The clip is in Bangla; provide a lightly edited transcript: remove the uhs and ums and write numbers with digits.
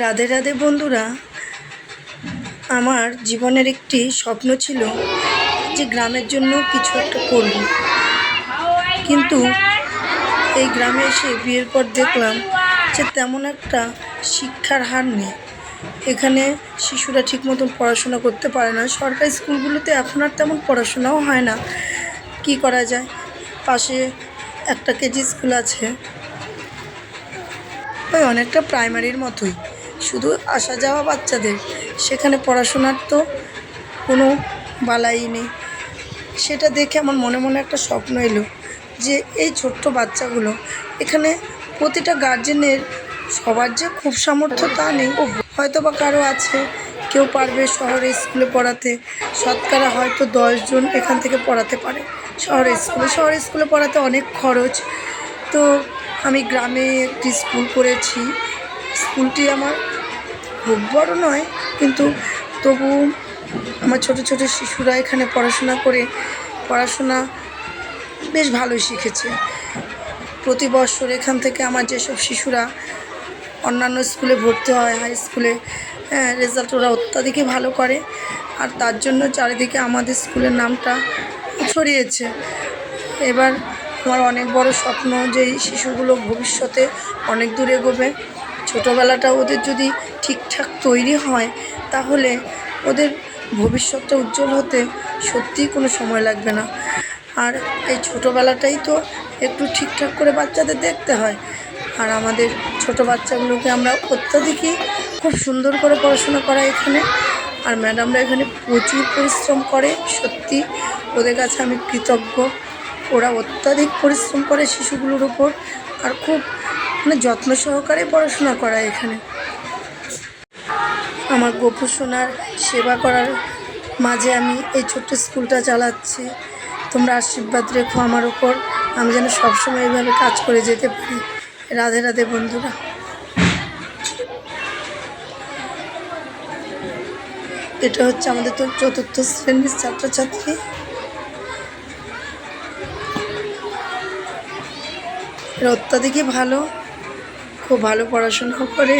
রাধে রাধে বন্ধুরা, আমার জীবনের একটি স্বপ্ন ছিল যে গ্রামের জন্য কিছু একটা করব। কিন্তু এই গ্রামে এসে বিয়ের পর দেখলাম যে তেমন একটা শিক্ষার হার নেই। এখানে শিশুরা ঠিক মতন পড়াশোনা করতে পারে না। সরকারি স্কুলগুলোতে এখন আর তেমন পড়াশোনাও হয় না। কি করা যায়, পাশে একটা কেজি স্কুল আছে, ওই অনেকটা প্রাইমারির মতোই, শুধু আসা যাওয়া বাচ্চাদের। সেখানে পড়াশোনার তো কোনো বালাই নেই। সেটা দেখে আমার মনে মনে একটা স্বপ্ন এলো যে এই ছোট্ট বাচ্চাগুলো এখানে, প্রতিটা গার্জেনের সবার যে খুব সামর্থ্য তা নেই, হয়তো বা কারো আছে, কেউ পারবে শহরে স্কুলে পড়াতে। শতকরা হয়তো 10 জন এখান থেকে পড়াতে পারে শহরের স্কুলে পড়াতে অনেক খরচ। তো আমি গ্রামে একটি স্কুল করেছি। স্কুলটি আমার খুব বড় নয়, কিন্তু তবু আমার ছোট ছোট শিশুরা এখানে পড়াশোনা বেশ ভালোই শিখেছে। প্রতি বছর এখান থেকে আমার যেসব শিশুরা অন্যান্য স্কুলে ভর্তি হয়, হাই স্কুলে, রেজাল্ট ওরা অত্যাধিকই ভালো করে। আর তার জন্য চারিদিকে আমাদের স্কুলের নামটা ছড়িয়েছে। এবার আমার অনেক বড় স্বপ্ন যে এই শিশুগুলো ভবিষ্যতে অনেক দূর এগোবে। ছোটোবেলাটা ওদের যদি ঠিকঠাক তৈরি হয়, তাহলে ওদের ভবিষ্যৎটা উজ্জ্বল হতে সত্যিই কোনো সময় লাগবে না। আর এই ছোটোবেলাটাই তো একটু ঠিকঠাক করে বাচ্চাদের দেখতে হয়। আর আমাদের ছোটো বাচ্চাগুলোকে আমরা অত্যাধিকই খুব সুন্দর করে পড়াশোনা করাই এখানে। আর ম্যাডামরা এখানে প্রচুর পরিশ্রম করে, সত্যি ওদের কাছে আমি কৃতজ্ঞ। ওরা অত্যাধিক পরিশ্রম করে শিশুগুলোর উপর, আর খুব যত্ন সহকারে পড়াশোনা করায় এখানে। আমার গোপু সোনার সেবা করার মাঝে আমি এই ছোট্ট স্কুলটা চালাচ্ছি। তোমরা আশীর্বাদ রেখো আমার ওপর, আমি যেন সবসময় এইভাবে কাজ করে যেতে পারি। রাধে রাধে বন্ধুরা। এটা হচ্ছে আমাদের তো 4র্থ শ্রেণীর ছাত্রছাত্রী। এরা অত্যাধিকই ভালো, খুব ভালো পড়াশোনাও করে।